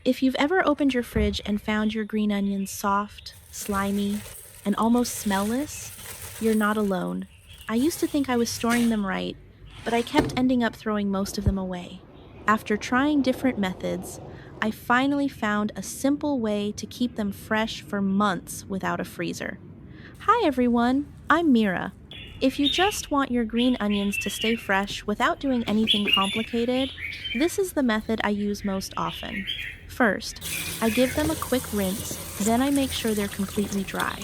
If you've ever opened your fridge and found your green onions soft, slimy, and almost smellless, you're not alone. I used to think I was storing them right, but I kept ending up throwing most of them away. After trying different methods, I finally found a simple way to keep them fresh for months without a freezer. Hi everyone, I'm Mira. If you just want your green onions to stay fresh without doing anything complicated, this is the method I use most often. First, I give them a quick rinse, then I make sure they're completely dry.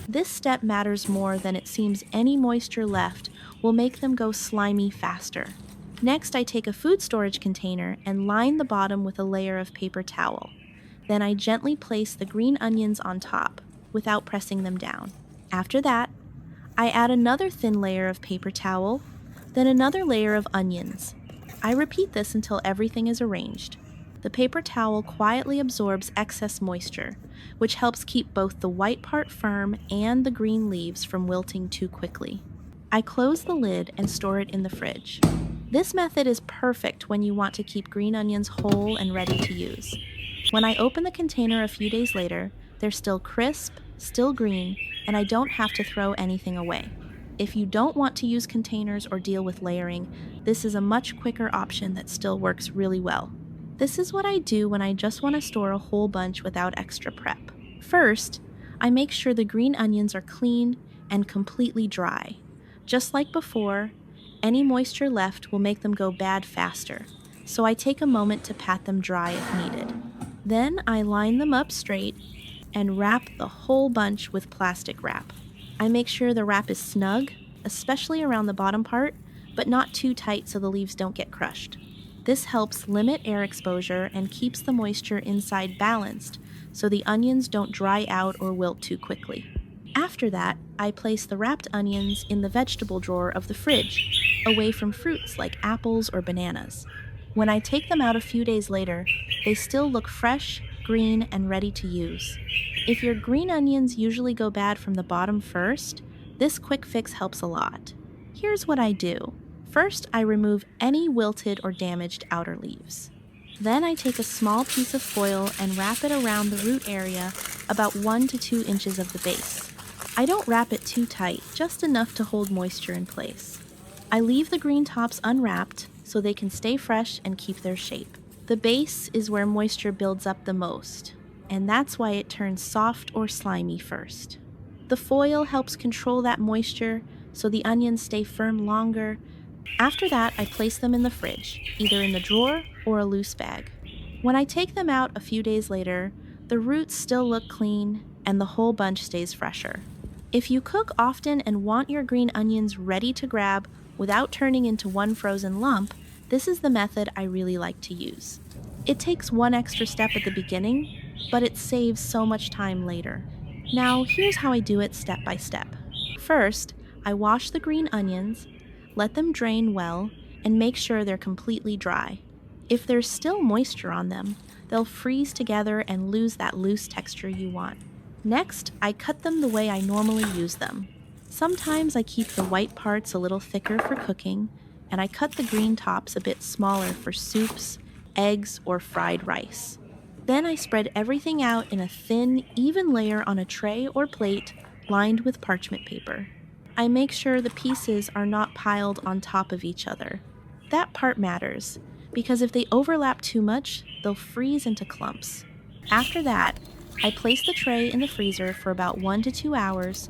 This step matters more than it seems. Any moisture left will make them go slimy faster. Next, I take a food storage container and line the bottom with a layer of paper towel. Then I gently place the green onions on top without pressing them down. After that, I add another thin layer of paper towel, then another layer of onions. I repeat this until everything is arranged. The paper towel quietly absorbs excess moisture, which helps keep both the white part firm and the green leaves from wilting too quickly. I close the lid and store it in the fridge. This method is perfect when you want to keep green onions whole and ready to use. When I open the container a few days later, they're still crisp, still green, and I don't have to throw anything away. If you don't want to use containers or deal with layering, this is a much quicker option that still works really well. This is what I do when I just want to store a whole bunch without extra prep. First, I make sure the green onions are clean and completely dry. Just like before, any moisture left will make them go bad faster, so I take a moment to pat them dry if needed. Then I line them up straight and wrap the whole bunch with plastic wrap. I make sure the wrap is snug, especially around the bottom part, but not too tight so the leaves don't get crushed. This helps limit air exposure and keeps the moisture inside balanced so the onions don't dry out or wilt too quickly. After that, I place the wrapped onions in the vegetable drawer of the fridge, away from fruits like apples or bananas. When I take them out a few days later, they still look fresh, green, and ready to use. If your green onions usually go bad from the bottom first, this quick fix helps a lot. Here's what I do. First, I remove any wilted or damaged outer leaves. Then I take a small piece of foil and wrap it around the root area about 1 to 2 inches of the base. I don't wrap it too tight, just enough to hold moisture in place. I leave the green tops unwrapped so they can stay fresh and keep their shape. The base is where moisture builds up the most, and that's why it turns soft or slimy first. The foil helps control that moisture so the onions stay firm longer. After that, I place them in the fridge, either in the drawer or a loose bag. When I take them out a few days later, the roots still look clean and the whole bunch stays fresher. If you cook often and want your green onions ready to grab without turning into one frozen lump, this is the method I really like to use. It takes one extra step at the beginning, but it saves so much time later. Now, here's how I do it step by step. First, I wash the green onions, let them drain well, and make sure they're completely dry. If there's still moisture on them, they'll freeze together and lose that loose texture you want. Next, I cut them the way I normally use them. Sometimes I keep the white parts a little thicker for cooking, and I cut the green tops a bit smaller for soups, eggs, or fried rice. Then I spread everything out in a thin, even layer on a tray or plate lined with parchment paper. I make sure the pieces are not piled on top of each other. That part matters, because if they overlap too much, they'll freeze into clumps. After that, I place the tray in the freezer for about 1 to 2 hours,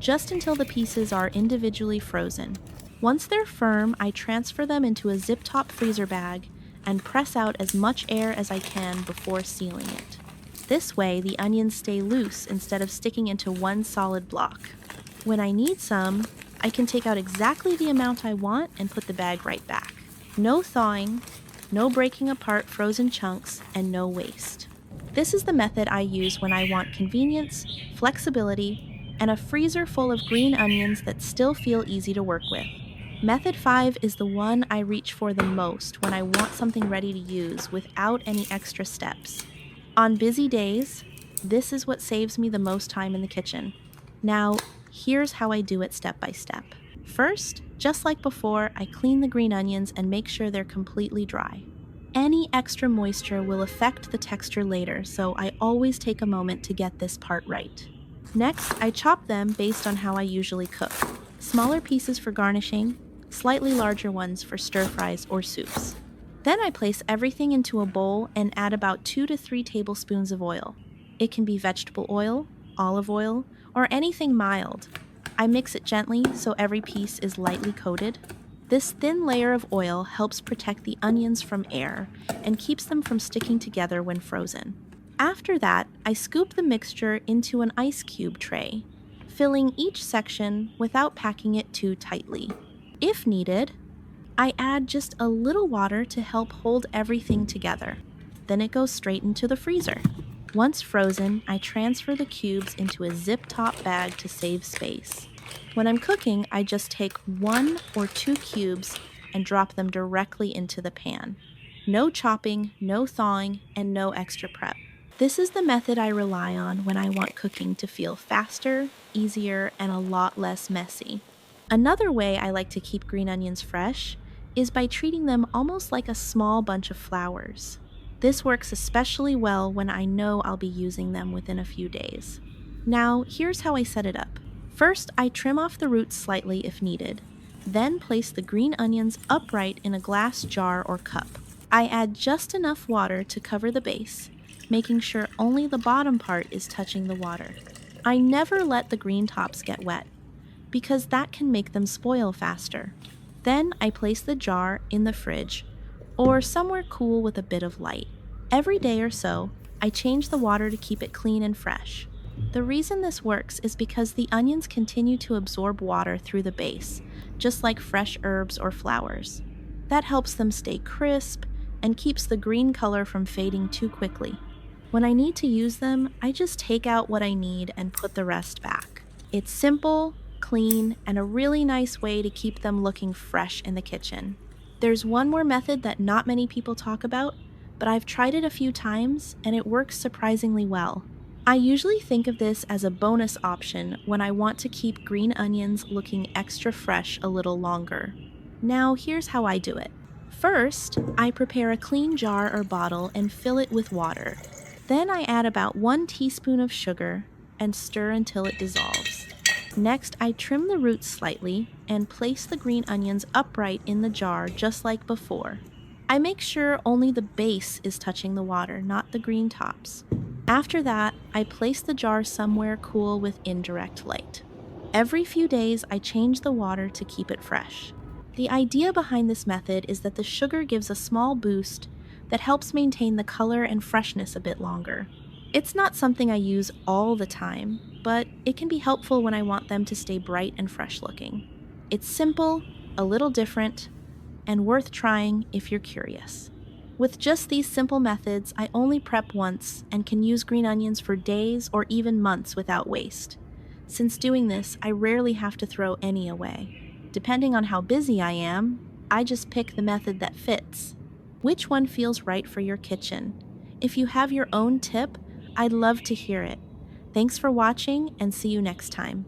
just until the pieces are individually frozen. Once they're firm, I transfer them into a zip-top freezer bag and press out as much air as I can before sealing it. This way, the onions stay loose instead of sticking into one solid block. When I need some, I can take out exactly the amount I want and put the bag right back. No thawing, no breaking apart frozen chunks, and no waste. This is the method I use when I want convenience, flexibility, and a freezer full of green onions that still feel easy to work with. Method 5 is the one I reach for the most when I want something ready to use without any extra steps. On busy days, this is what saves me the most time in the kitchen. Now, here's how I do it step by step. First, just like before, I clean the green onions and make sure they're completely dry. Any extra moisture will affect the texture later, so I always take a moment to get this part right. Next, I chop them based on how I usually cook. Smaller pieces for garnishing, slightly larger ones for stir fries or soups. Then I place everything into a bowl and add about 2 to 3 tablespoons of oil. It can be vegetable oil, olive oil, or anything mild. I mix it gently so every piece is lightly coated. This thin layer of oil helps protect the onions from air and keeps them from sticking together when frozen. After that, I scoop the mixture into an ice cube tray, filling each section without packing it too tightly. If needed, I add just a little water to help hold everything together. Then it goes straight into the freezer. Once frozen, I transfer the cubes into a zip-top bag to save space. When I'm cooking, I just take 1 or 2 cubes and drop them directly into the pan. No chopping, no thawing, and no extra prep. This is the method I rely on when I want cooking to feel faster, easier, and a lot less messy. Another way I like to keep green onions fresh is by treating them almost like a small bunch of flowers. This works especially well when I know I'll be using them within a few days. Now, here's how I set it up. First, I trim off the roots slightly if needed, then place the green onions upright in a glass jar or cup. I add just enough water to cover the base, making sure only the bottom part is touching the water. I never let the green tops get wet, because that can make them spoil faster. Then I place the jar in the fridge or somewhere cool with a bit of light. Every day or so, I change the water to keep it clean and fresh. The reason this works is because the onions continue to absorb water through the base, just like fresh herbs or flowers. That helps them stay crisp and keeps the green color from fading too quickly. When I need to use them, I just take out what I need and put the rest back. It's simple, clean, and a really nice way to keep them looking fresh in the kitchen. There's one more method that not many people talk about, but I've tried it a few times and it works surprisingly well. I usually think of this as a bonus option when I want to keep green onions looking extra fresh a little longer. Now, here's how I do it. First, I prepare a clean jar or bottle and fill it with water. Then I add about 1 teaspoon of sugar and stir until it dissolves. Next, I trim the roots slightly and place the green onions upright in the jar just like before. I make sure only the base is touching the water, not the green tops. After that, I place the jar somewhere cool with indirect light. Every few days, I change the water to keep it fresh. The idea behind this method is that the sugar gives a small boost that helps maintain the color and freshness a bit longer. It's not something I use all the time, but it can be helpful when I want them to stay bright and fresh looking. It's simple, a little different, and worth trying if you're curious. With just these simple methods, I only prep once and can use green onions for days or even months without waste. Since doing this, I rarely have to throw any away. Depending on how busy I am, I just pick the method that fits. Which one feels right for your kitchen? If you have your own tip, I'd love to hear it. Thanks for watching and see you next time.